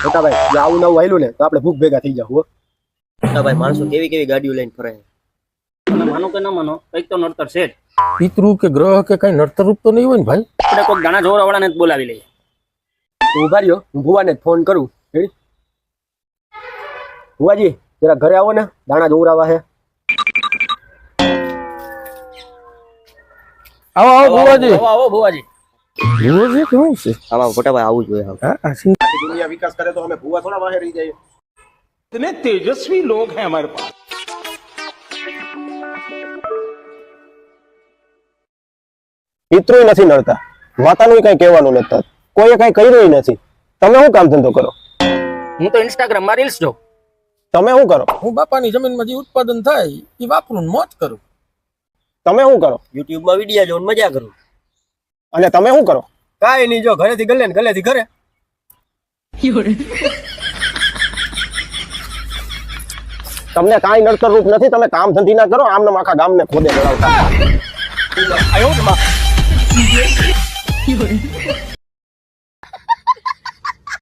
મોટા ભાઈ જો આવું નવું આવેલું ને તો આપણે ભૂખ ભેગા થઈ જાવ. મોટા ભાઈ માણસો કેવી કેવી ગાડીઓ લઈને ફરે. તમે માનો કે ન માનો કંઈક તો નડતર છે જ. પિતૃ કે ગ્રહ કે કઈ નડતરરૂપ તો નહીં હોય ને ભાઈ. આપણે કોઈક દાણા જોરાવાળાને જ બોલાવી લઈએ. તું ઉભા રહ્યો, હું ભુવાને ફોન કરું. રેડી ભુવાજી જરા ઘરે આવો ને, દાણા જોવરાવા છે. આવો આવો ભુવાજી. આવો આવો ભુવાજી. ભુવાજી કેવું છે? આમાં મોટા ભાઈ આવું જોઈએ. હા દુનિયા વિકાસ કરે તો અમે ભુવા થોડા વાહે રહી જઈએ. इतने तेजस्वी लोग हैं हमारे पास. પિતૃય નથી નડતા, માતાનું કઈ કહેવાનું નથી, કોઈએ કઈ કર્યું નથી. તમે શું કામ ધંધો કરો? હું તો ઇન્સ્ટાગ્રામ માં રીલ્સ જોઉં. તમે શું કરો? હું બાપાની જમીનમાં જે ઉત્પાદન થાય એ વાપરું ને મોજ કરું. તમે શું કરો? YouTube માં વિડિયો જોઈને મજા કરું. અને તમે શું કરો? કાંઈ નહીં, જો ઘરેથી ગલે ને ગલેથી ઘરે. તમને કાંઈ નડતર રૂપ નથી, તમે કામ ધંધી ના કરો, આમને આખા ગામને ખોદે ચડાવતા.